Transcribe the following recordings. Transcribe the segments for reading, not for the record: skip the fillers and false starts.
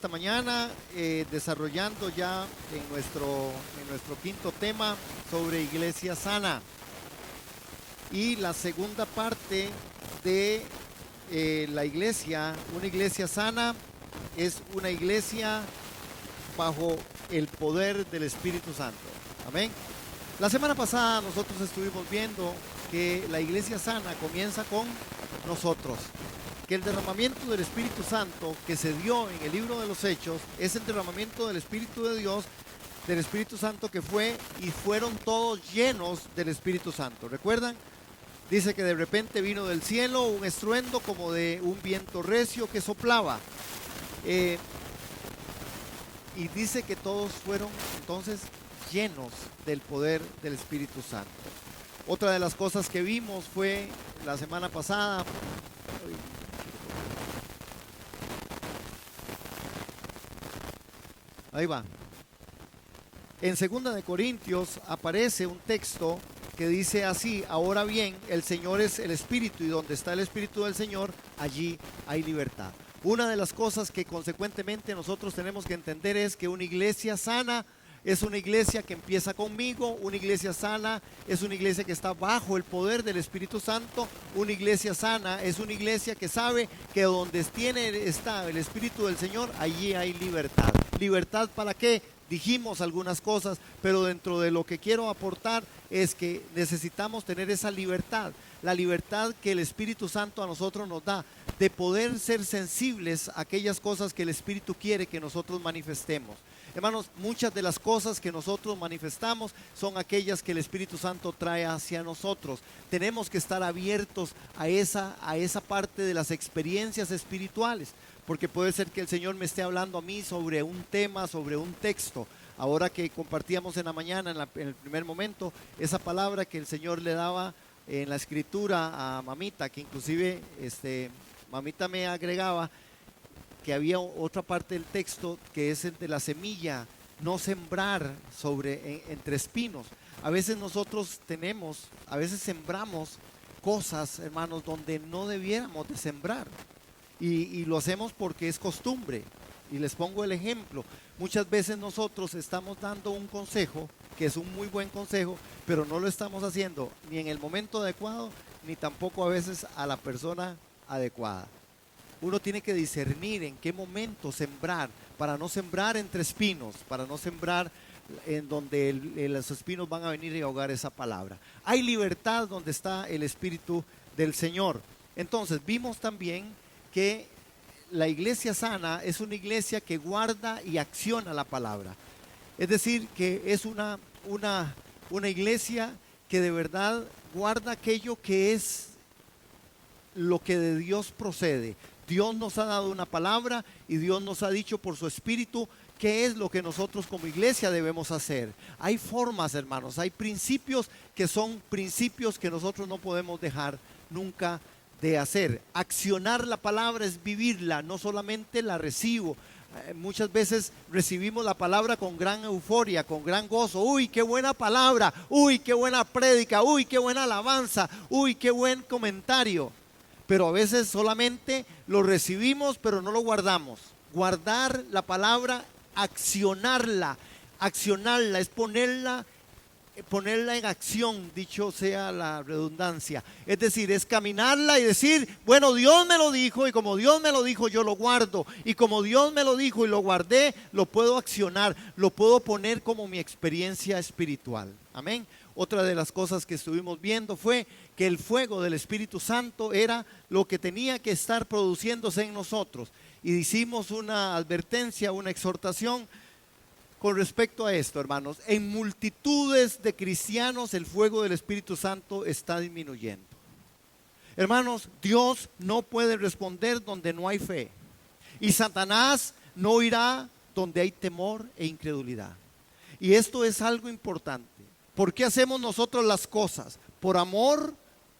esta mañana desarrollando ya en nuestro quinto tema sobre iglesia sana. Y la segunda parte de la iglesia, una iglesia sana, es una iglesia bajo el poder del Espíritu Santo. Amén. La semana pasada nosotros estuvimos viendo que la iglesia sana comienza con nosotros, que el derramamiento del Espíritu Santo que se dio en el libro de los Hechos es el derramamiento del Espíritu de Dios, del Espíritu Santo que fue y fueron todos llenos del Espíritu Santo. ¿Recuerdan? Dice que de repente vino del cielo un estruendo como de un viento recio que soplaba. Y dice que todos fueron entonces llenos del poder del Espíritu Santo. Otra de las cosas que vimos fue la semana pasada. Ahí va. En 2 de Corintios aparece un texto que dice así: ahora bien, el Señor es el Espíritu, y donde está el Espíritu del Señor, allí hay libertad. Una de las cosas que consecuentemente nosotros tenemos que entender es que una iglesia sana es una iglesia que empieza conmigo. Una iglesia sana es una iglesia que está bajo el poder del Espíritu Santo. Una iglesia sana es una iglesia que sabe que donde está el Espíritu del Señor, allí hay libertad. ¿Libertad para qué? Dijimos algunas cosas, pero dentro de lo que quiero aportar es que necesitamos tener esa libertad, la libertad que el Espíritu Santo a nosotros nos da, de poder ser sensibles a aquellas cosas que el Espíritu quiere que nosotros manifestemos. Hermanos, muchas de las cosas que nosotros manifestamos son aquellas que el Espíritu Santo trae hacia nosotros. Tenemos que estar abiertos a esa parte de las experiencias espirituales, porque puede ser que el Señor me esté hablando a mí sobre un tema, sobre un texto. Ahora que compartíamos en la mañana, en el primer momento, esa palabra que el Señor le daba en la escritura a mamita, que inclusive mamita me agregaba que había otra parte del texto que es el de la semilla, no sembrar entre espinos. A veces nosotros a veces sembramos cosas, hermanos, donde no debiéramos de sembrar. Y lo hacemos porque es costumbre. Y les pongo el ejemplo. Muchas veces nosotros estamos dando un consejo, que es un muy buen consejo, pero no lo estamos haciendo ni en el momento adecuado, ni tampoco a veces a la persona adecuada. Uno tiene que discernir en qué momento sembrar, para no sembrar entre espinos, para no sembrar en donde los espinos van a venir y ahogar esa palabra. Hay libertad donde está el Espíritu del Señor. Entonces vimos también que la iglesia sana es una iglesia que guarda y acciona la palabra. Es decir, que es una iglesia que de verdad guarda aquello que es lo que de Dios procede. Dios nos ha dado una palabra y Dios nos ha dicho por su Espíritu qué es lo que nosotros como iglesia debemos hacer. Hay formas, hermanos, hay principios que son principios que nosotros no podemos dejar nunca de hacer. Accionar la palabra es vivirla, no solamente la recibo. Muchas veces recibimos la palabra con gran euforia, con gran gozo. Uy, qué buena palabra, uy, qué buena prédica, uy, qué buena alabanza, uy, qué buen comentario. Pero a veces solamente lo recibimos, pero no lo guardamos. Guardar la palabra, accionarla es ponerla en acción, dicho sea la redundancia. Es decir, es caminarla y decir, bueno, Dios me lo dijo, y como Dios me lo dijo, yo lo guardo. Y como Dios me lo dijo y lo guardé, lo puedo accionar, lo puedo poner como mi experiencia espiritual. Amén. Otra de las cosas que estuvimos viendo fue que el fuego del Espíritu Santo era lo que tenía que estar produciéndose en nosotros. Y hicimos una advertencia, una exhortación con respecto a esto, hermanos. En multitudes de cristianos el fuego del Espíritu Santo está disminuyendo. Hermanos, Dios no puede responder donde no hay fe. Y Satanás no irá donde hay temor e incredulidad. Y esto es algo importante. ¿Por qué hacemos nosotros las cosas? ¿Por amor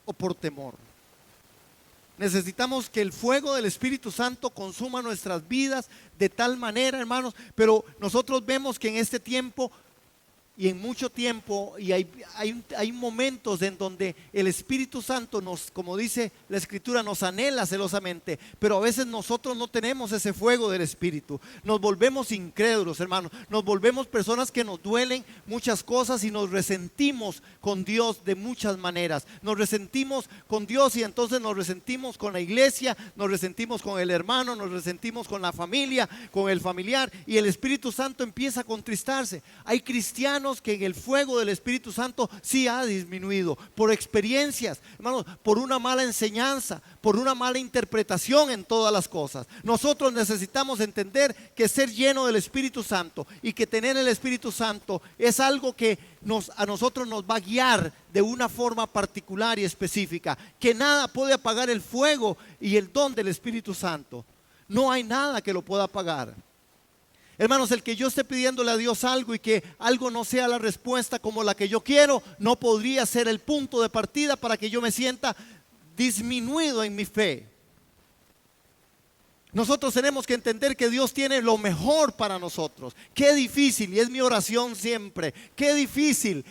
o por temor? Necesitamos que el fuego del Espíritu Santo consuma nuestras vidas de tal manera, hermanos, pero nosotros vemos que en este tiempo y en mucho tiempo, y hay momentos en donde el Espíritu Santo nos, como dice la Escritura, nos anhela celosamente, pero a veces nosotros no tenemos ese fuego del Espíritu. Nos volvemos incrédulos, hermanos, nos volvemos personas que nos duelen muchas cosas y nos resentimos con Dios de muchas maneras. Nos resentimos con Dios y entonces nos resentimos con la iglesia, nos resentimos con el hermano, nos resentimos con la familia, con el familiar, y el Espíritu Santo empieza a contristarse. Hay cristianos que en el fuego del Espíritu Santo sí ha disminuido por experiencias, hermanos, por una mala enseñanza, por una mala interpretación en todas las cosas. Nosotros necesitamos entender que ser lleno del Espíritu Santo y que tener el Espíritu Santo es algo que a nosotros nos va a guiar de una forma particular y específica, que nada puede apagar el fuego y el don del Espíritu Santo. No hay nada que lo pueda apagar. Hermanos, el que yo esté pidiéndole a Dios algo y que algo no sea la respuesta como la que yo quiero, no podría ser el punto de partida para que yo me sienta disminuido en mi fe. Nosotros tenemos que entender que Dios tiene lo mejor para nosotros. Qué difícil, y es mi oración siempre, qué difícil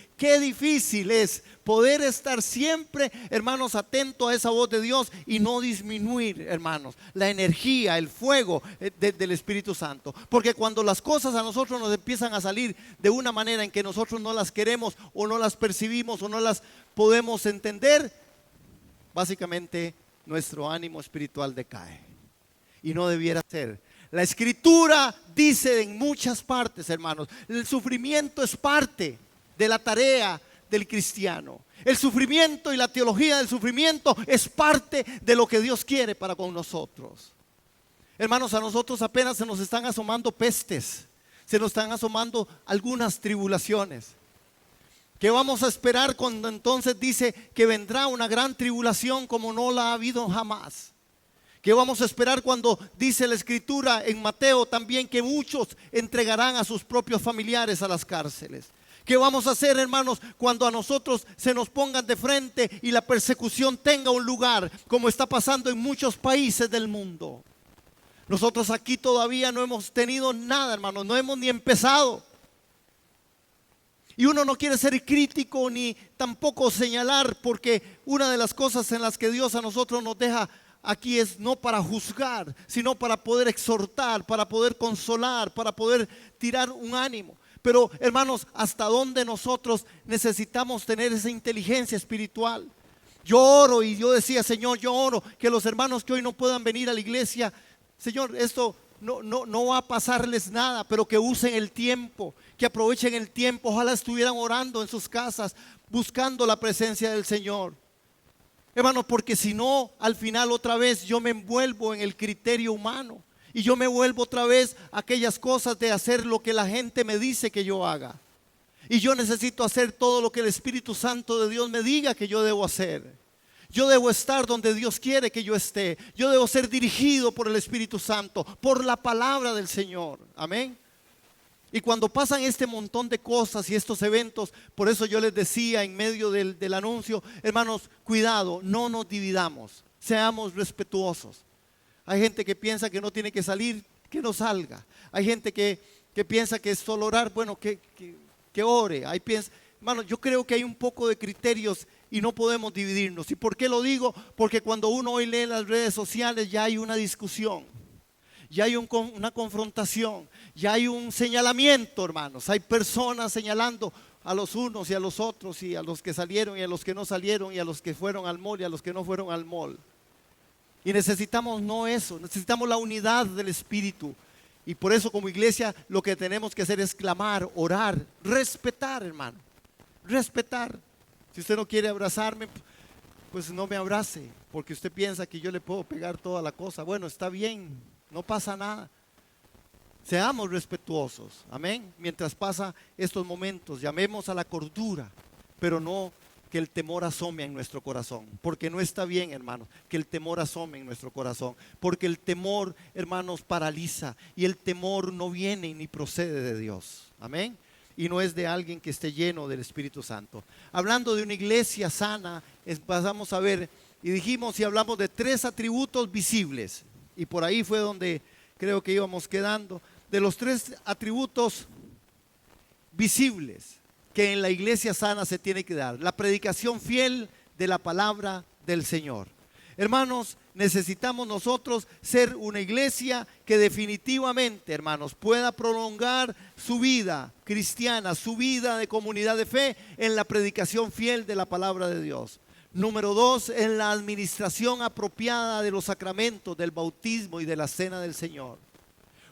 es poder estar siempre, hermanos, atento a esa voz de Dios y no disminuir, hermanos, la energía, el fuego del Espíritu Santo. Porque cuando las cosas a nosotros nos empiezan a salir de una manera en que nosotros no las queremos o no las percibimos o no las podemos entender, básicamente nuestro ánimo espiritual decae. Y no debiera ser. La Escritura dice en muchas partes, hermanos, el sufrimiento es parte de la tarea del cristiano. El sufrimiento y la teología del sufrimiento es parte de lo que Dios quiere para con nosotros. Hermanos, a nosotros apenas se nos están asomando pestes, se nos están asomando algunas tribulaciones. ¿Qué vamos a esperar cuando entonces dice que vendrá una gran tribulación como no la ha habido jamás? ¿Qué vamos a esperar cuando dice la Escritura en Mateo también que muchos entregarán a sus propios familiares a las cárceles? ¿Qué vamos a hacer, hermanos, cuando a nosotros se nos pongan de frente y la persecución tenga un lugar, como está pasando en muchos países del mundo? Nosotros aquí todavía no hemos tenido nada, hermanos, no hemos ni empezado. Y uno no quiere ser crítico ni tampoco señalar, porque una de las cosas en las que Dios a nosotros nos deja aquí es no para juzgar, sino para poder exhortar, para poder consolar, para poder tirar un ánimo. Pero hermanos, ¿hasta dónde nosotros necesitamos tener esa inteligencia espiritual? Yo oro y yo decía, Señor, yo oro que los hermanos que hoy no puedan venir a la iglesia, Señor, esto no va a pasarles nada, pero que usen el tiempo, que aprovechen el tiempo. Ojalá estuvieran orando en sus casas, buscando la presencia del Señor. Hermanos, porque si no, al final otra vez yo me envuelvo en el criterio humano y yo me vuelvo otra vez a aquellas cosas de hacer lo que la gente me dice que yo haga. Y yo necesito hacer todo lo que el Espíritu Santo de Dios me diga que yo debo hacer. Yo debo estar donde Dios quiere que yo esté. Yo debo ser dirigido por el Espíritu Santo, por la palabra del Señor. Amén. Y cuando pasan este montón de cosas y estos eventos, por eso yo les decía en medio del anuncio, hermanos, cuidado, no nos dividamos, seamos respetuosos. Hay gente que piensa que no tiene que salir, que no salga. Hay gente que piensa que es solo orar, bueno, que ore. Hermanos, yo creo que hay un poco de criterios y no podemos dividirnos. ¿Y por qué lo digo? Porque cuando uno hoy lee las redes sociales ya hay una discusión. Ya hay una confrontación, ya hay un señalamiento, hermanos. Hay personas señalando a los unos y a los otros, y a los que salieron y a los que no salieron, y a los que fueron al mall y a los que no fueron al mall. Y necesitamos no eso, necesitamos la unidad del Espíritu. Y por eso como iglesia lo que tenemos que hacer es clamar, orar, respetar, hermano. Respetar. Si usted no quiere abrazarme, pues no me abrace, porque usted piensa que yo le puedo pegar toda la cosa. Bueno, está bien. No pasa nada. Seamos respetuosos, amén. Mientras pasa estos momentos, llamemos a la cordura, pero no que el temor asome en nuestro corazón, porque no está bien, hermanos, que el temor asome en nuestro corazón, porque el temor, hermanos, paraliza, y el temor no viene ni procede de Dios, amén. Y no es de alguien que esté lleno del Espíritu Santo. Hablando de una iglesia sana, pasamos a ver, y dijimos y hablamos de 3 atributos visibles. Y por ahí fue donde creo que íbamos quedando. De los 3 atributos visibles. que en la iglesia sana se tiene que dar: la predicación fiel de la palabra del Señor. Hermanos, necesitamos nosotros ser una iglesia que definitivamente, hermanos, pueda prolongar su vida cristiana, su vida de comunidad de fe en la predicación fiel de la palabra de Dios. Número 2, en la administración apropiada de los sacramentos, del bautismo y de la cena del Señor.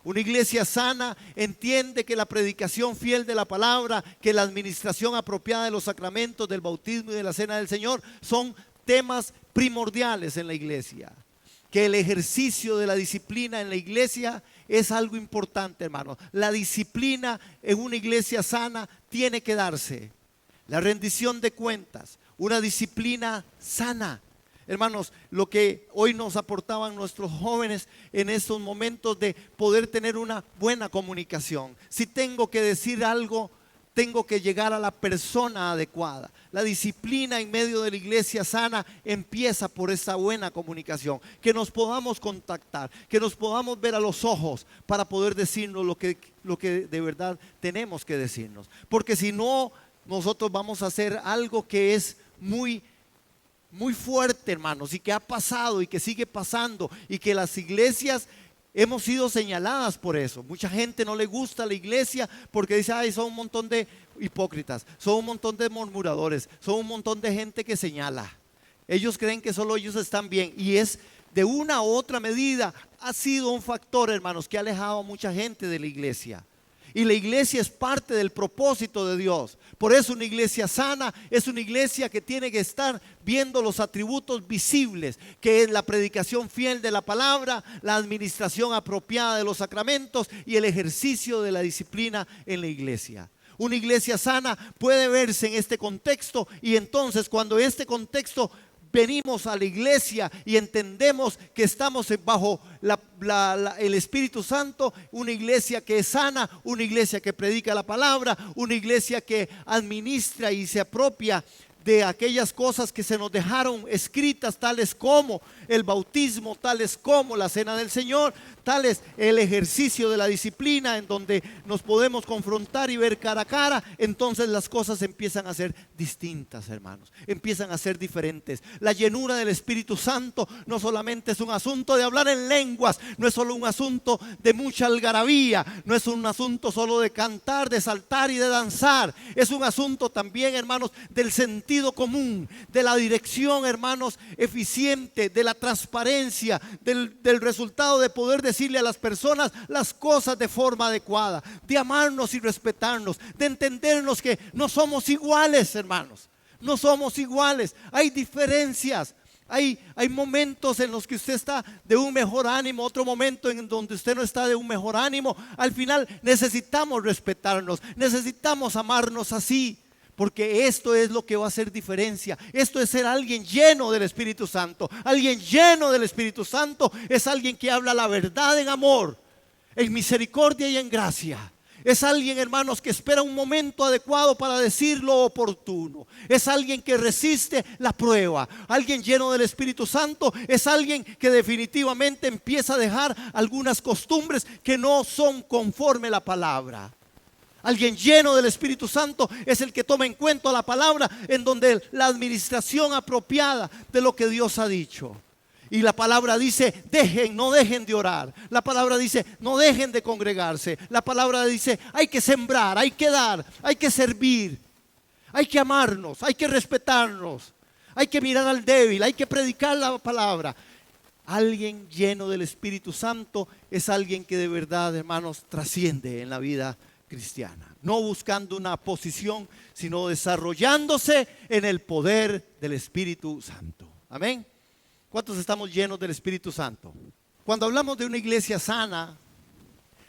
Una iglesia sana entiende que la predicación fiel de la palabra, que la administración apropiada de los sacramentos, del bautismo y de la cena del Señor son temas primordiales en la iglesia. Que el ejercicio de la disciplina en la iglesia es algo importante, hermano. La disciplina en una iglesia sana tiene que darse. La rendición de cuentas, una disciplina sana. Hermanos, lo que hoy nos aportaban nuestros jóvenes en estos momentos de poder tener una buena comunicación. Si tengo que decir algo, tengo que llegar a la persona adecuada. La disciplina en medio de la iglesia sana empieza por esa buena comunicación. Que nos podamos contactar, que nos podamos ver a los ojos para poder decirnos lo que de verdad tenemos que decirnos. Porque si no, nosotros vamos a hacer algo que es muy fuerte, hermanos, y que ha pasado y que sigue pasando, y que las iglesias hemos sido señaladas por eso. Mucha gente no le gusta la iglesia porque dice: ay, son un montón de hipócritas, son un montón de murmuradores, son un montón de gente que señala. Ellos creen que solo ellos están bien, y es de una u otra medida ha sido un factor, hermanos, que ha alejado a mucha gente de la iglesia. Y la iglesia es parte del propósito de Dios. Por eso una iglesia sana es una iglesia que tiene que estar viendo los atributos visibles, que es la predicación fiel de la palabra, la administración apropiada de los sacramentos y el ejercicio de la disciplina en la iglesia. Una iglesia sana puede verse en este contexto, y entonces cuando este contexto venimos a la iglesia y entendemos que estamos bajo el Espíritu Santo, una iglesia que es sana, una iglesia que predica la palabra, una iglesia que administra y se apropia de aquellas cosas que se nos dejaron escritas, tales como el bautismo, tales como la cena del Señor, tales el ejercicio de la disciplina, en donde nos podemos confrontar y ver cara a cara. Entonces las cosas empiezan a ser distintas, hermanos, empiezan a ser diferentes. La llenura del Espíritu Santo no solamente es un asunto de hablar en lenguas, no es solo un asunto de mucha algarabía, no es un asunto solo de cantar, de saltar y de danzar. Es un asunto también, hermanos, del sentido común, de la dirección, hermanos, eficiente, de la transparencia, del resultado de poder decirle a las personas las cosas de forma adecuada, de amarnos y respetarnos, de entendernos que no somos iguales, hermanos, no somos iguales, hay diferencias. Hay momentos en los que usted está de un mejor ánimo, otro momento en donde usted no está de un mejor ánimo. Al final necesitamos respetarnos, necesitamos amarnos así, porque esto es lo que va a hacer diferencia. Esto es ser alguien lleno del Espíritu Santo. Alguien lleno del Espíritu Santo es alguien que habla la verdad en amor, en misericordia y en gracia. Es alguien, hermanos, que espera un momento adecuado para decir lo oportuno. Es alguien que resiste la prueba. Alguien lleno del Espíritu Santo es alguien que definitivamente empieza a dejar algunas costumbres que no son conforme a la palabra. Alguien lleno del Espíritu Santo es el que toma en cuenta la palabra, en donde la administración apropiada de lo que Dios ha dicho. Y la palabra dice: no dejen de orar. La palabra dice: no dejen de congregarse. La palabra dice: hay que sembrar, hay que dar, hay que servir, hay que amarnos, hay que respetarnos, hay que mirar al débil, hay que predicar la palabra. Alguien lleno del Espíritu Santo es alguien que de verdad, hermanos, trasciende en la vida cristiana, no buscando una posición, sino desarrollándose en el poder del Espíritu Santo. Amén. ¿Cuántos estamos llenos del Espíritu Santo? Cuando hablamos de una iglesia sana,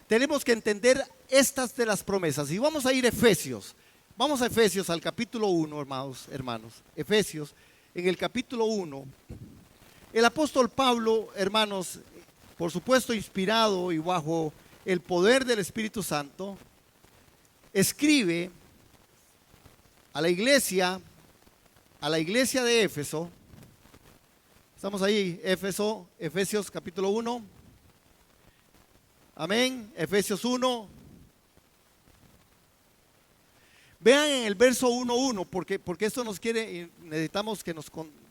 tenemos que entender estas de las promesas. Y vamos a ir a Efesios. Vamos a Efesios, al capítulo 1, hermanos. Efesios, en el capítulo 1. El apóstol Pablo, hermanos, por supuesto inspirado y bajo el poder del Espíritu Santo, escribe a la iglesia de Éfeso. Estamos ahí, Efesios capítulo 1. Amén. Efesios 1. Vean en el verso 1:1, porque esto nos quiere, necesitamos que nos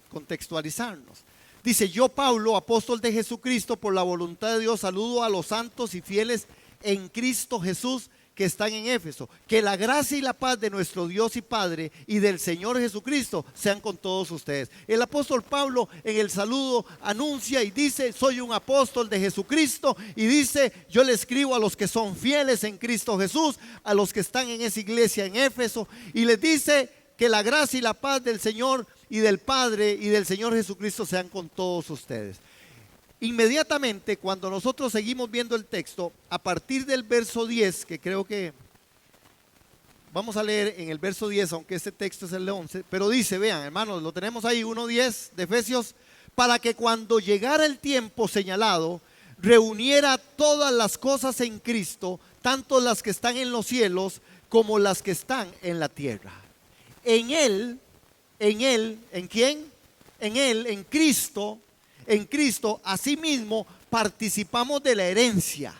contextualizarnos. Dice: yo, Pablo, apóstol de Jesucristo, por la voluntad de Dios, saludo a los santos y fieles en Cristo Jesús que están en Éfeso. Que la gracia y la paz de nuestro Dios y Padre y del Señor Jesucristo sean con todos ustedes. El apóstol Pablo en el saludo anuncia y dice: soy un apóstol de Jesucristo, y dice: yo le escribo a los que son fieles en Cristo Jesús, a los que están en esa iglesia en Éfeso, y les dice que la gracia y la paz del Señor y del Padre y del Señor Jesucristo sean con todos ustedes. Inmediatamente, cuando nosotros seguimos viendo el texto, a partir del verso 10, que creo que vamos a leer en el verso 10, aunque este texto es el de 11, pero dice, vean hermanos, lo tenemos ahí, 1:10 de Efesios: para que cuando llegara el tiempo señalado, reuniera todas las cosas en Cristo, tanto las que están en los cielos como las que están en la tierra. En Él, ¿en quién? En Él, en Cristo, asimismo participamos de la herencia,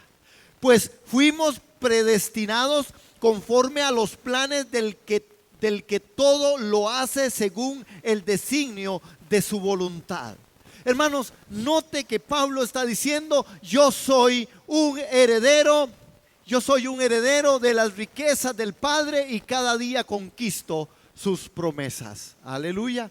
pues fuimos predestinados conforme a los planes del que todo lo hace según el designio de su voluntad. Hermanos, note que Pablo está diciendo: yo soy un heredero de las riquezas del Padre, y cada día conquisto sus promesas. Aleluya.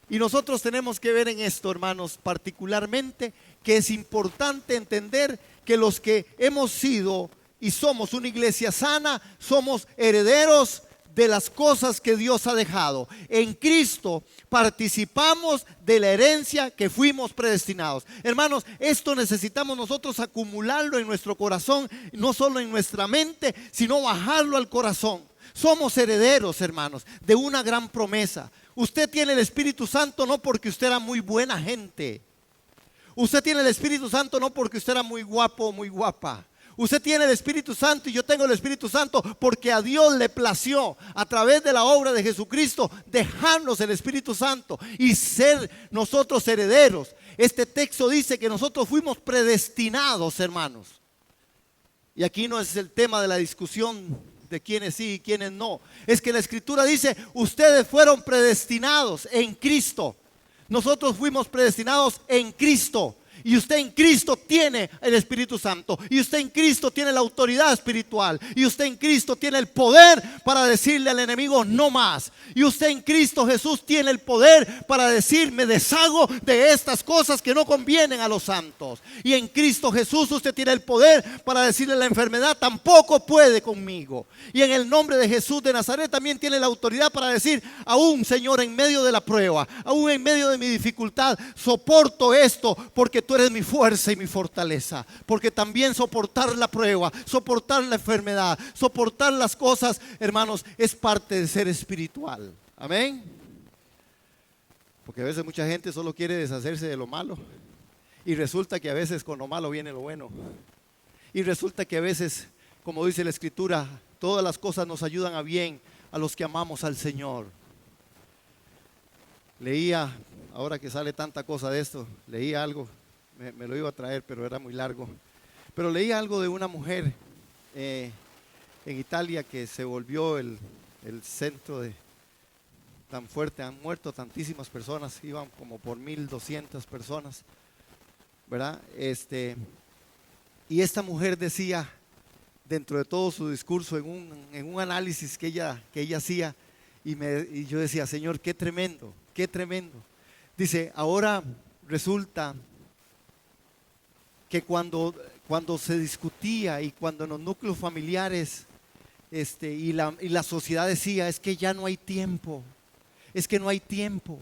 Y nosotros tenemos que ver en esto, hermanos, particularmente, que es importante entender que los que hemos sido y somos una iglesia sana, somos herederos de las cosas que Dios ha dejado. En Cristo participamos de la herencia que fuimos predestinados. Hermanos, esto necesitamos nosotros acumularlo en nuestro corazón, no solo en nuestra mente, sino bajarlo al corazón. Somos herederos, hermanos, de una gran promesa. Usted tiene el Espíritu Santo no porque usted era muy buena gente. Usted tiene el Espíritu Santo no porque usted era muy guapo o muy guapa. Usted tiene el Espíritu Santo, y yo tengo el Espíritu Santo porque a Dios le plació, a través de la obra de Jesucristo, dejarnos el Espíritu Santo y ser nosotros herederos. Este texto dice que nosotros fuimos predestinados, hermanos. Y aquí no es el tema de la discusión de quiénes sí y quiénes no. Es que la Escritura dice: ustedes fueron predestinados en Cristo. Nosotros fuimos predestinados en Cristo. Y usted en Cristo tiene el Espíritu Santo. Y usted en Cristo tiene la autoridad espiritual. Y usted en Cristo tiene el poder para decirle al enemigo: no más. Y usted en Cristo Jesús tiene el poder para decir: me deshago de estas cosas que no convienen a los santos. Y en Cristo Jesús usted tiene el poder para decirle a la enfermedad: tampoco puede conmigo. Y en el nombre de Jesús de Nazaret también tiene la autoridad para decir: aún, Señor, en medio de la prueba, aún en medio de mi dificultad, soporto esto porque tú eres mi fuerza y mi fortaleza. Porque también soportar la prueba, soportar la enfermedad, soportar las cosas, hermanos, es parte de ser espiritual. Amén. Porque a veces mucha gente solo quiere deshacerse de lo malo, y resulta que a veces con lo malo viene lo bueno. Y resulta que a veces, como dice la Escritura, todas las cosas nos ayudan a bien a los que amamos al Señor. Leía, ahora que sale tanta cosa de esto, leía algo. Me lo iba a traer, pero era muy largo. Pero leí algo de una mujer en Italia que se volvió el centro de tan fuerte. Han muerto tantísimas personas, iban como por 1,200 personas, ¿verdad? Y esta mujer decía, dentro de todo su discurso, en un análisis que ella hacía, y yo decía: Señor, qué tremendo, qué tremendo. Dice: ahora resulta que cuando se discutía y cuando en los núcleos familiares y la sociedad decía: es que ya no hay tiempo, es que no hay tiempo,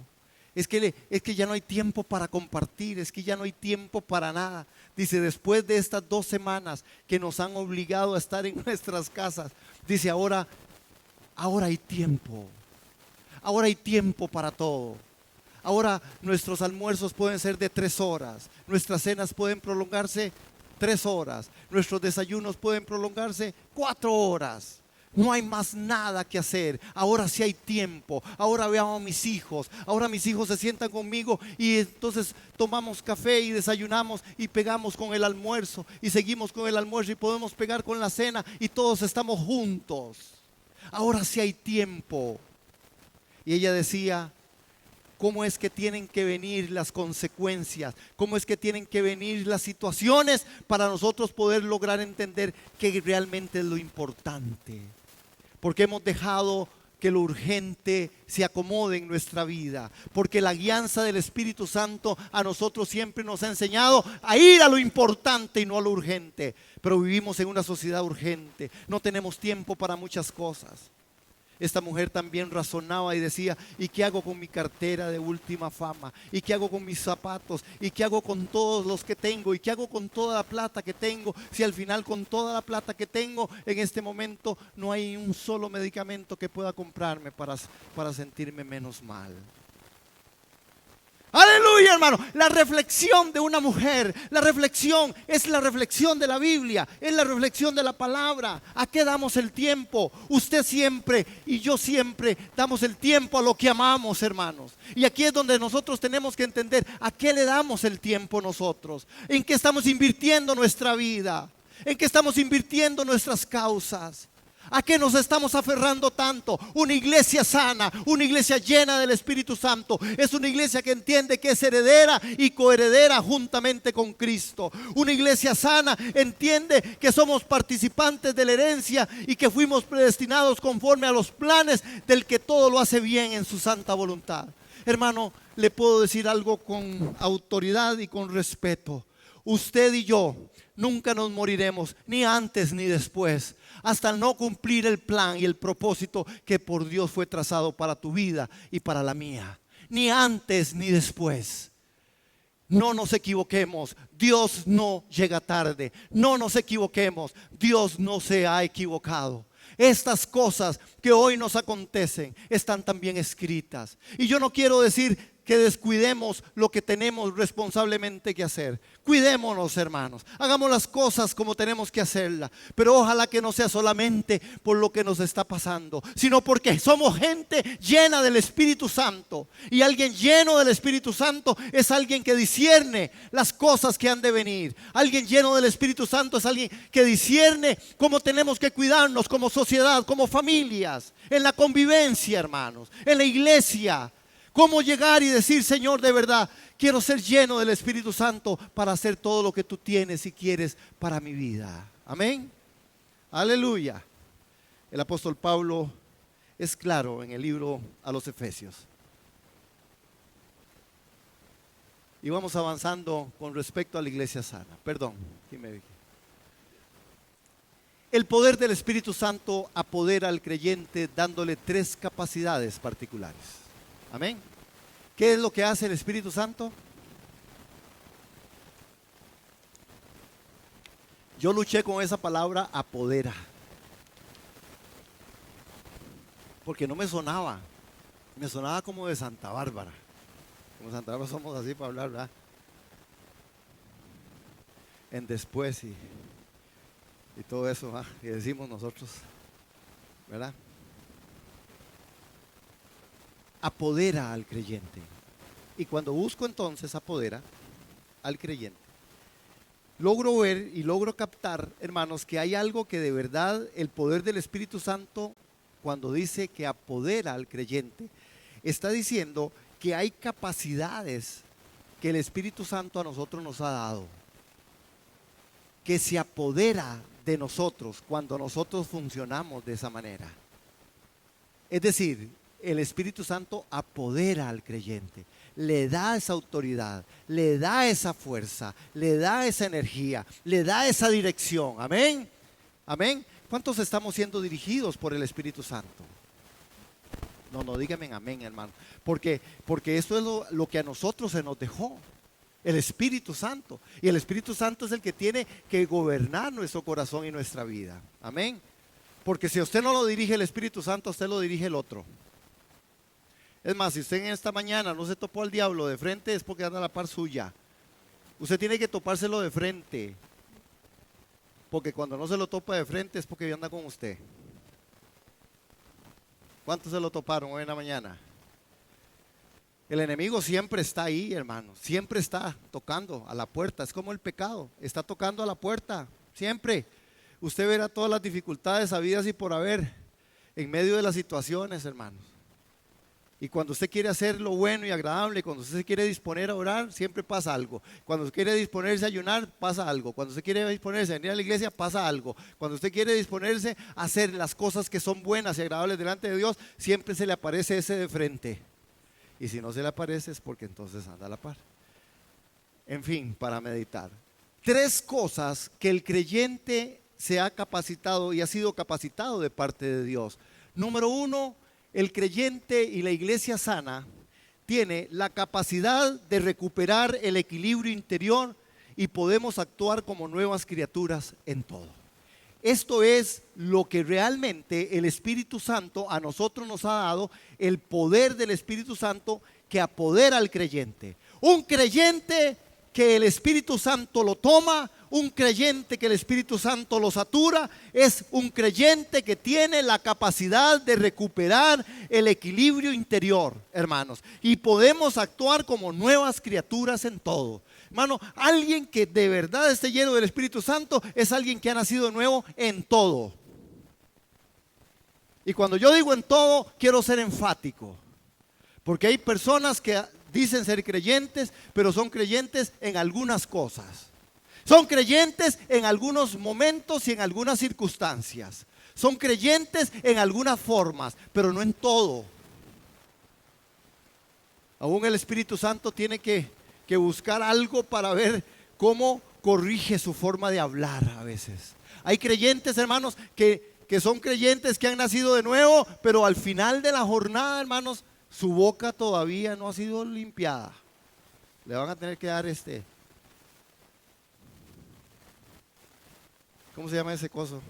es que ya no hay tiempo para compartir, es que ya no hay tiempo para nada. Dice: después de estas 2 semanas que nos han obligado a estar en nuestras casas, dice, ahora hay tiempo, ahora hay tiempo para todo. Ahora nuestros almuerzos pueden ser de 3 horas, nuestras cenas pueden prolongarse 3 horas, nuestros desayunos pueden prolongarse 4 horas. No hay más nada que hacer. Ahora sí hay tiempo. Ahora veo a mis hijos. Ahora mis hijos se sientan conmigo y entonces tomamos café y desayunamos y pegamos con el almuerzo y seguimos con el almuerzo y podemos pegar con la cena y todos estamos juntos. Ahora sí hay tiempo. Y ella decía, ¿cómo es que tienen que venir las consecuencias? ¿Cómo es que tienen que venir las situaciones para nosotros poder lograr entender qué realmente es lo importante? Porque hemos dejado que lo urgente se acomode en nuestra vida. Porque la guianza del Espíritu Santo a nosotros siempre nos ha enseñado a ir a lo importante y no a lo urgente. Pero vivimos en una sociedad urgente. No tenemos tiempo para muchas cosas. Esta mujer también razonaba y decía, ¿y qué hago con mi cartera de última fama? ¿Y qué hago con mis zapatos? ¿Y qué hago con todos los que tengo? ¿Y qué hago con toda la plata que tengo? Si al final con toda la plata que tengo en este momento no hay un solo medicamento que pueda comprarme para sentirme menos mal. Aleluya, hermano. La reflexión de una mujer, la reflexión es la reflexión de la Biblia, es la reflexión de la palabra. ¿A qué damos el tiempo? Usted siempre y yo siempre damos el tiempo a lo que amamos, hermanos. Y aquí es donde nosotros tenemos que entender a qué le damos el tiempo nosotros, en qué estamos invirtiendo nuestra vida, en qué estamos invirtiendo nuestras causas. ¿A qué nos estamos aferrando tanto? Una iglesia sana, una iglesia llena del Espíritu Santo. Es una iglesia que entiende que es heredera y coheredera juntamente con Cristo. Una iglesia sana entiende que somos participantes de la herencia y que fuimos predestinados conforme a los planes del que todo lo hace bien en su santa voluntad. Hermano, le puedo decir algo con autoridad y con respeto. Usted y yo nunca nos moriremos, ni antes ni después, hasta no cumplir el plan y el propósito que por Dios fue trazado para tu vida y para la mía. Ni antes ni después. No nos equivoquemos, Dios no llega tarde. No nos equivoquemos, Dios no se ha equivocado. Estas cosas que hoy nos acontecen están también escritas. Y yo no quiero decir que descuidemos lo que tenemos responsablemente que hacer. Cuidémonos, hermanos. Hagamos las cosas como tenemos que hacerlas. Pero ojalá que no sea solamente por lo que nos está pasando, sino porque somos gente llena del Espíritu Santo. Y alguien lleno del Espíritu Santo es alguien que discierne las cosas que han de venir. Alguien lleno del Espíritu Santo es alguien que discierne cómo tenemos que cuidarnos como sociedad, como familias, en la convivencia, hermanos, en la iglesia. Cómo llegar y decir, Señor, de verdad, quiero ser lleno del Espíritu Santo para hacer todo lo que tú tienes y quieres para mi vida. Amén. Aleluya. El apóstol Pablo es claro en el libro a los Efesios. Y vamos avanzando con respecto a la iglesia sana. Perdón, aquí me dije. El poder del Espíritu Santo apodera al creyente dándole 3 capacidades particulares. Amén. ¿Qué es lo que hace el Espíritu Santo? Yo luché con esa palabra apodera, porque no me sonaba. Me sonaba como de Santa Bárbara. Como Santa Bárbara somos así para hablar, ¿verdad? En después y todo eso, ¿verdad? Y decimos nosotros, ¿verdad? Apodera al creyente. Y cuando busco entonces apodera al creyente, logro ver y logro captar, hermanos, que hay algo que de verdad el poder del Espíritu Santo, cuando dice que apodera al creyente, está diciendo que hay capacidades que el Espíritu Santo a nosotros nos ha dado, que se apodera de nosotros cuando nosotros funcionamos de esa manera. Es decir, el Espíritu Santo apodera al creyente, le da esa autoridad, le da esa fuerza, le da esa energía, le da esa dirección. Amén. Amén. ¿Cuántos estamos siendo dirigidos por el Espíritu Santo? No, díganme amén, hermano. Porque esto es lo que a nosotros se nos dejó. El Espíritu Santo. Y el Espíritu Santo es el que tiene que gobernar nuestro corazón y nuestra vida. Amén. Porque si a usted no lo dirige el Espíritu Santo, a usted lo dirige el otro. Es más, si usted en esta mañana no se topó al diablo de frente, es porque anda a la par suya. Usted tiene que topárselo de frente. Porque cuando no se lo topa de frente es porque anda con usted. ¿Cuántos se lo toparon hoy en la mañana? El enemigo siempre está ahí, hermano. Siempre está tocando a la puerta. Es como el pecado. Está tocando a la puerta. Siempre. Usted verá todas las dificultades habidas y por haber. en medio de las situaciones, hermanos. Y cuando usted quiere hacer lo bueno y agradable, cuando usted se quiere disponer a orar, siempre pasa algo. Cuando usted quiere disponerse a ayunar, pasa algo. Cuando usted quiere disponerse a venir a la iglesia, pasa algo. Cuando usted quiere disponerse a hacer las cosas que son buenas y agradables delante de Dios, siempre se le aparece ese de frente. Y si no se le aparece es porque entonces anda a la par. En fin, para meditar. 3 cosas que el creyente se ha capacitado y ha sido capacitado de parte de Dios. Número 1, el creyente y la iglesia sana tiene la capacidad de recuperar el equilibrio interior y podemos actuar como nuevas criaturas en todo. Esto es lo que realmente el Espíritu Santo a nosotros nos ha dado, el poder del Espíritu Santo que apodera al creyente. Un creyente que el Espíritu Santo lo toma, un creyente que el Espíritu Santo lo satura, es un creyente que tiene la capacidad de recuperar el equilibrio interior, hermanos. Y podemos actuar como nuevas criaturas en todo. Hermano, alguien que de verdad esté lleno del Espíritu Santo es alguien que ha nacido de nuevo en todo. Y cuando yo digo en todo, quiero ser enfático. Porque hay personas que dicen ser creyentes, pero son creyentes en algunas cosas. Son creyentes en algunos momentos y en algunas circunstancias. Son creyentes en algunas formas, pero no en todo. Aún el Espíritu Santo tiene que buscar algo para ver cómo corrige su forma de hablar a veces. Hay creyentes, hermanos, que son creyentes que han nacido de nuevo, pero al final de la jornada, hermanos, su boca todavía no ha sido limpiada. Le van a tener que dar ¿cómo se llama ese coso?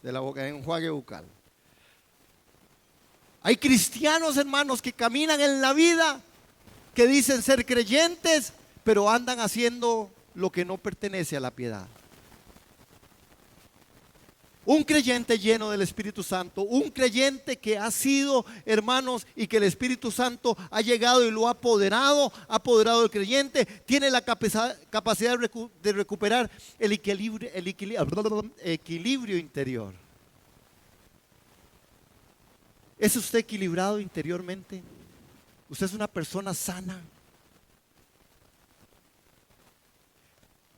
De la boca, enjuague bucal. Hay cristianos, hermanos, que caminan en la vida, que dicen ser creyentes, pero andan haciendo lo que no pertenece a la piedad. Un creyente lleno del Espíritu Santo, un creyente que ha sido, hermanos, y que el Espíritu Santo ha llegado y lo ha apoderado del creyente, tiene la capacidad de recuperar el equilibrio interior. ¿Es usted equilibrado interiormente? ¿Usted es una persona sana?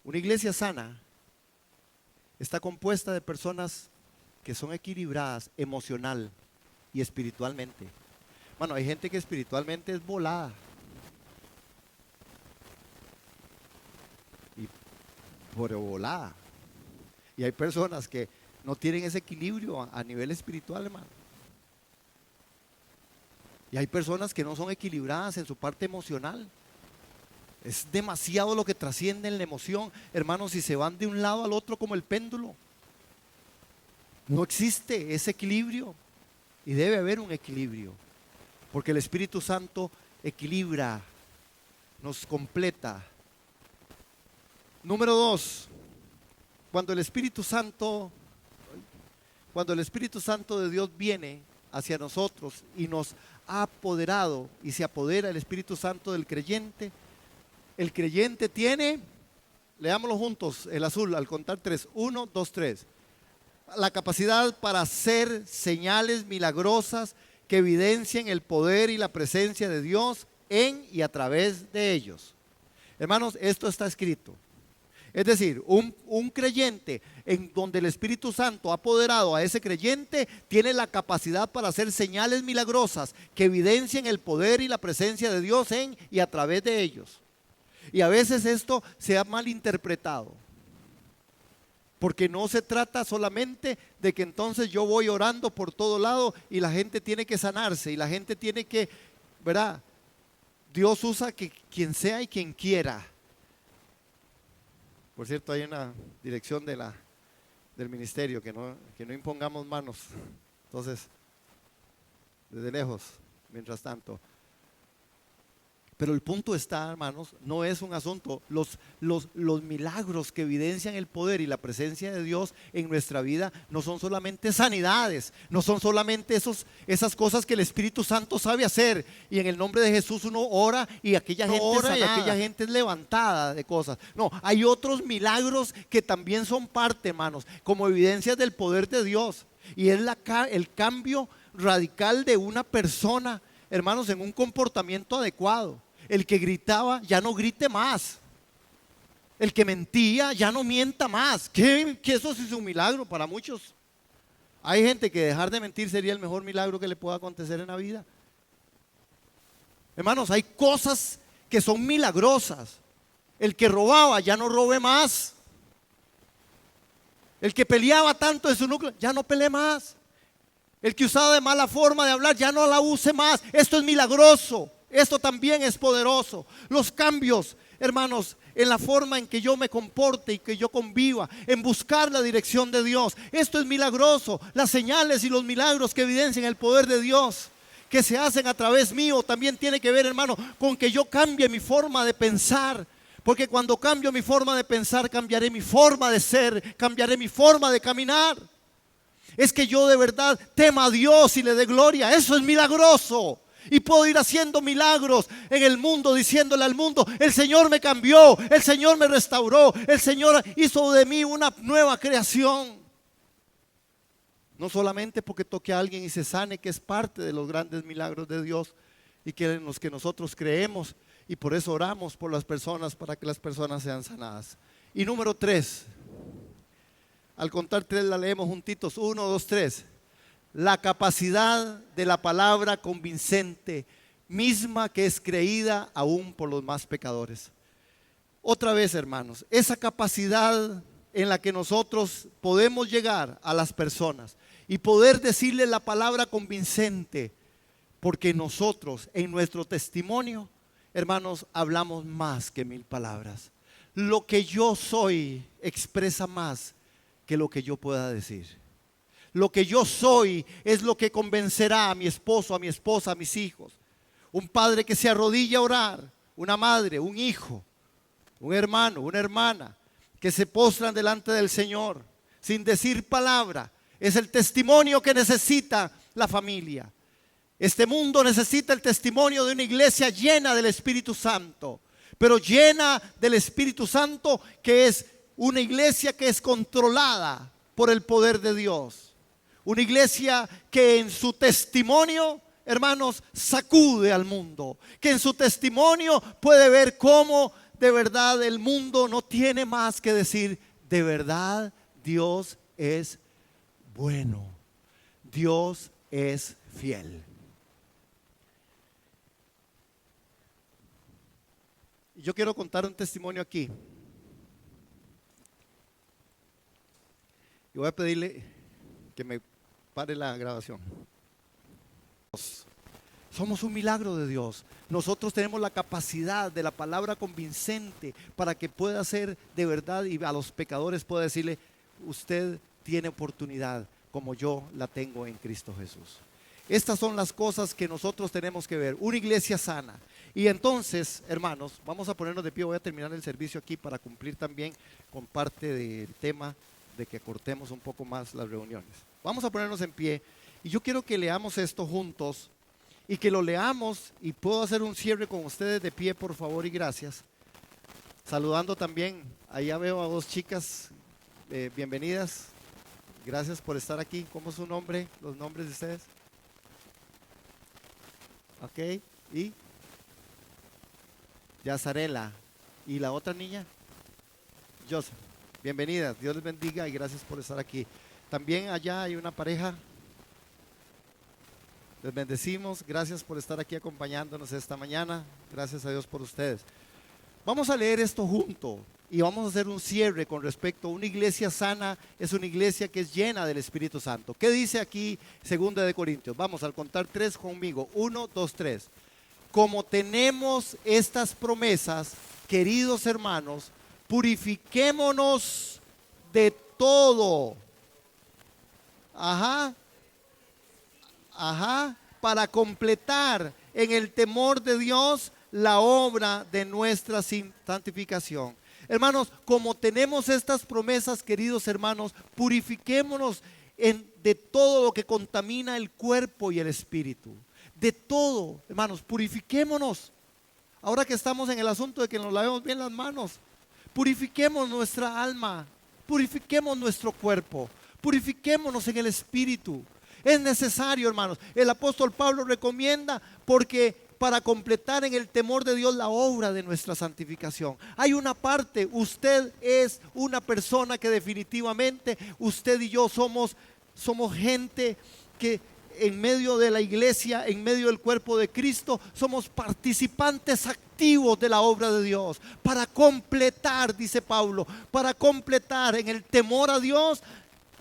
Una iglesia sana está compuesta de personas que son equilibradas emocional y espiritualmente. Bueno, hay gente que espiritualmente es volada. Y por volada. Y hay personas que no tienen ese equilibrio a nivel espiritual, hermano. Y hay personas que no son equilibradas en su parte emocional. Es demasiado lo que trasciende en la emoción, hermanos, y se van de un lado al otro como el péndulo. No existe ese equilibrio y debe haber un equilibrio, porque el Espíritu Santo equilibra, nos completa. Número 2, cuando el Espíritu Santo de Dios viene hacia nosotros y nos ha apoderado y se apodera el Espíritu Santo del creyente, el creyente tiene, leámoslo juntos, el azul, al contar 3, 1, 2, 3, la capacidad para hacer señales milagrosas que evidencien el poder y la presencia de Dios en y a través de ellos. Hermanos, esto está escrito. Es decir, un creyente en donde el Espíritu Santo ha apoderado a ese creyente tiene la capacidad para hacer señales milagrosas que evidencien el poder y la presencia de Dios en y a través de ellos. Y a veces esto se ha malinterpretado, porque no se trata solamente de que entonces yo voy orando por todo lado y la gente tiene que sanarse y la gente tiene que, ¿verdad? Dios usa que quien sea y quien quiera. Por cierto, hay una dirección del ministerio que no impongamos manos. Entonces, desde lejos, mientras tanto. Pero el punto está, hermanos, no es un asunto, los milagros que evidencian el poder y la presencia de Dios en nuestra vida no son solamente sanidades, no son solamente esas cosas que el Espíritu Santo sabe hacer y en el nombre de Jesús uno ora y aquella gente es levantada de cosas. No, hay otros milagros que también son parte, hermanos, como evidencias del poder de Dios. Y es el cambio radical de una persona, hermanos, en un comportamiento adecuado. El que gritaba ya no grite más. El que mentía ya no mienta más. Que eso sí es un milagro para muchos. Hay gente que dejar de mentir sería el mejor milagro que le pueda acontecer en la vida. Hermanos, hay cosas que son milagrosas. El que robaba ya no robe más. El que peleaba tanto en su núcleo ya no pelee más. El que usaba de mala forma de hablar ya no la use más. Esto es milagroso. Esto también es poderoso. Los cambios, hermanos, en la forma en que yo me comporte y que yo conviva, en buscar la dirección de Dios. Esto es milagroso. Las señales y los milagros que evidencian el poder de Dios, que se hacen a través mío, también tiene que ver, hermano, con que yo cambie mi forma de pensar. Porque cuando cambio mi forma de pensar, cambiaré mi forma de ser, cambiaré mi forma de caminar. Es que yo de verdad tema a Dios y le dé gloria. Eso es milagroso. Y puedo ir haciendo milagros en el mundo, diciéndole al mundo: el Señor me cambió, el Señor me restauró, el Señor hizo de mí una nueva creación. No solamente porque toque a alguien y se sane, que es parte de los grandes milagros de Dios y que en los que nosotros creemos, y por eso oramos por las personas, para que las personas sean sanadas. Y número 3, al contar 3 la leemos juntitos: 1, 2, 3. La capacidad de la palabra convincente, misma que es creída aún por los más pecadores. Otra vez, hermanos, esa capacidad en la que nosotros podemos llegar a las personas y poder decirles la palabra convincente, porque nosotros en nuestro testimonio, hermanos, hablamos más que 1000 palabras. Lo que yo soy expresa más que lo que yo pueda decir. Lo que yo soy es lo que convencerá a mi esposo, a mi esposa, a mis hijos. Un padre que se arrodilla a orar, una madre, un hijo, un hermano, una hermana, que se postran delante del Señor sin decir palabra, es el testimonio que necesita la familia. Este mundo necesita el testimonio de una iglesia llena del Espíritu Santo, pero llena del Espíritu Santo, que es una iglesia que es controlada por el poder de Dios. Una iglesia que en su testimonio, hermanos, sacude al mundo. Que en su testimonio puede ver cómo de verdad el mundo no tiene más que decir: de verdad Dios es bueno. Dios es fiel. Yo quiero contar un testimonio aquí. Y voy a pedirle que me pare la grabación. Somos un milagro de Dios. Nosotros tenemos la capacidad de la palabra convincente para que pueda ser de verdad, y a los pecadores pueda decirle: usted tiene oportunidad como yo la tengo en Cristo Jesús. Estas son las cosas que nosotros tenemos que ver. Una iglesia sana. Y entonces, hermanos, vamos a ponernos de pie. Voy a terminar el servicio aquí para cumplir también con parte del tema de que cortemos un poco más las reuniones. Vamos a ponernos en pie y yo quiero que leamos esto juntos, y que lo leamos, y puedo hacer un cierre con ustedes de pie, por favor, y gracias. Saludando también, allá veo a 2 chicas, bienvenidas, gracias por estar aquí. ¿Cómo es su nombre? Los nombres de ustedes. Ok, y Yazarela. ¿Y la otra niña? Joseph. Bienvenidas, Dios les bendiga y gracias por estar aquí. También allá hay una pareja. Les bendecimos, gracias por estar aquí acompañándonos esta mañana. Gracias a Dios por ustedes. Vamos a leer esto junto y vamos a hacer un cierre con respecto a una iglesia sana. Es una iglesia que es llena del Espíritu Santo. ¿Qué dice aquí 2 de Corintios? Vamos al contar 3 conmigo. 1, 2, 3. Como tenemos estas promesas, queridos hermanos, purifiquémonos de todo. Para completar en el temor de Dios la obra de nuestra santificación. Hermanos, como tenemos estas promesas, queridos hermanos, purifiquémonos de todo lo que contamina el cuerpo y el espíritu. De todo, hermanos, purifiquémonos. Ahora que estamos en el asunto de que nos lavemos bien las manos, purifiquemos nuestra alma, purifiquemos nuestro cuerpo, Purifiquémonos en el Espíritu. Es necesario, hermanos. El apóstol Pablo recomienda porque para completar en el temor de Dios la obra de nuestra santificación. Hay una parte, usted es una persona que definitivamente, usted y yo somos gente que en medio de la iglesia, en medio del cuerpo de Cristo, somos participantes activos de la obra de Dios. Para completar, dice Pablo, para completar en el temor a Dios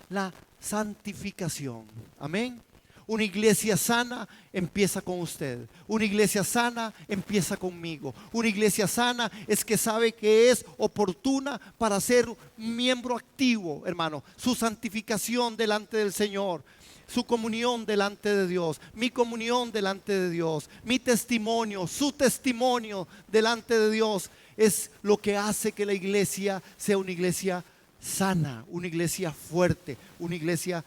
la santificación. Amén. Una iglesia sana empieza con usted. Una iglesia sana empieza conmigo. Una iglesia sana es que sabe que es oportuna para ser un miembro activo, hermano. Su santificación delante del Señor, su comunión delante de Dios, mi comunión delante de Dios, mi testimonio, su testimonio delante de Dios es lo que hace que la iglesia sea una iglesia sana, una iglesia fuerte, una iglesia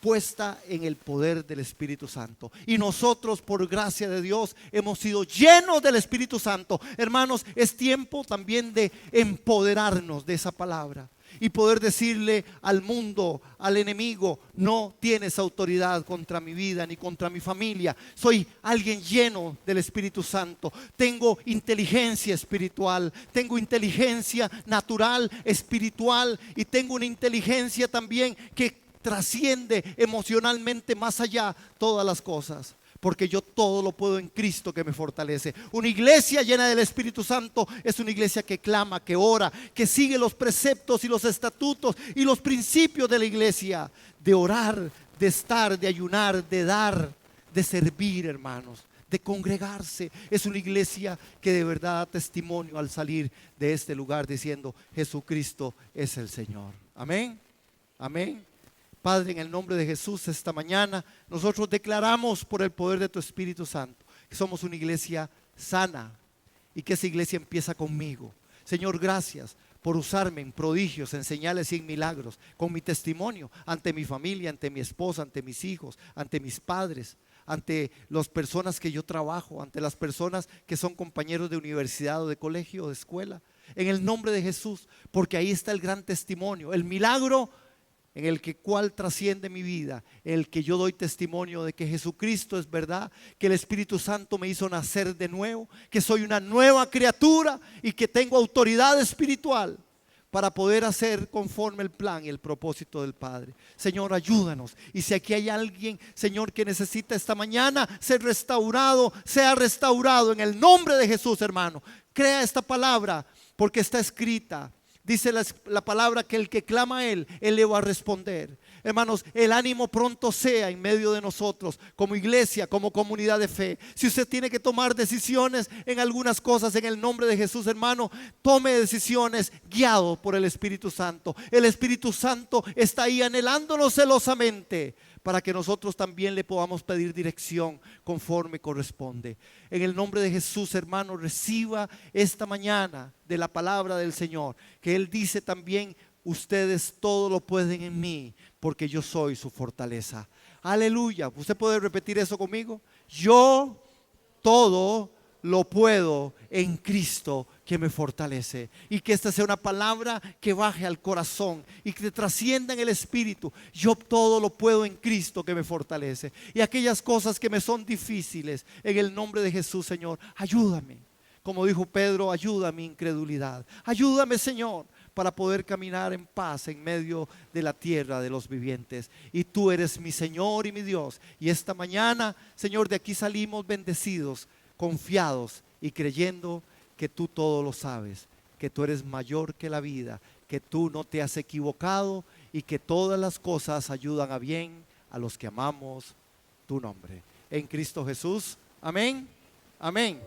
puesta en el poder del Espíritu Santo. Y nosotros, por gracia de Dios, hemos sido llenos del Espíritu Santo. Hermanos, es tiempo también de empoderarnos de esa palabra y poder decirle al mundo, al enemigo: no tienes autoridad contra mi vida ni contra mi familia. Soy alguien lleno del Espíritu Santo. Tengo inteligencia espiritual, tengo inteligencia natural, espiritual, y tengo una inteligencia también que trasciende emocionalmente más allá todas las cosas, porque yo todo lo puedo en Cristo que me fortalece. Una iglesia llena del Espíritu Santo es una iglesia que clama, que ora, que sigue los preceptos y los estatutos y los principios de la iglesia, de orar, de estar, de ayunar, de dar, de servir, hermanos, de congregarse. Es una iglesia que de verdad da testimonio al salir de este lugar diciendo: Jesucristo es el Señor. Amén, amén. Padre, en el nombre de Jesús, esta mañana nosotros declaramos por el poder de tu Espíritu Santo que somos una iglesia sana y que esa iglesia empieza conmigo. Señor, gracias por usarme en prodigios, en señales y en milagros, con mi testimonio ante mi familia, ante mi esposa, ante mis hijos, ante mis padres, ante las personas que yo trabajo, ante las personas que son compañeros de universidad o de colegio o de escuela. En el nombre de Jesús, porque ahí está el gran testimonio, el milagro en el que cual trasciende mi vida, en el que yo doy testimonio de que Jesucristo es verdad, que el Espíritu Santo me hizo nacer de nuevo, que soy una nueva criatura y que tengo autoridad espiritual para poder hacer conforme el plan y el propósito del Padre. Señor, ayúdanos. Y si aquí hay alguien, Señor, que necesita esta mañana ser restaurado, sea restaurado en el nombre de Jesús, hermano. Crea esta palabra porque está escrita. Dice la palabra que el que clama a Él le va a responder. Hermanos, el ánimo pronto sea en medio de nosotros, como iglesia, como comunidad de fe. Si usted tiene que tomar decisiones en algunas cosas, en el nombre de Jesús, hermano, tome decisiones guiado por el Espíritu Santo. El Espíritu Santo está ahí anhelándonos celosamente, para que nosotros también le podamos pedir dirección conforme corresponde. En el nombre de Jesús, hermano, reciba esta mañana de la palabra del Señor, que Él dice también: ustedes todo lo pueden en mí, porque yo soy su fortaleza. Aleluya. ¿Usted puede repetir eso conmigo? Yo todo lo puedo en Cristo que me fortalece. Y que esta sea una palabra que baje al corazón y que trascienda en el espíritu. Yo todo lo puedo en Cristo que me fortalece. Y aquellas cosas que me son difíciles, en el nombre de Jesús, Señor, ayúdame. Como dijo Pedro, ayuda a mi incredulidad. Ayúdame, Señor, para poder caminar en paz en medio de la tierra de los vivientes. Y tú eres mi Señor y mi Dios. Y esta mañana, Señor, de aquí salimos bendecidos, confiados y creyendo que tú todo lo sabes, que tú eres mayor que la vida, que tú no te has equivocado y que todas las cosas ayudan a bien a los que amamos tu nombre. En Cristo Jesús. Amén. Amén.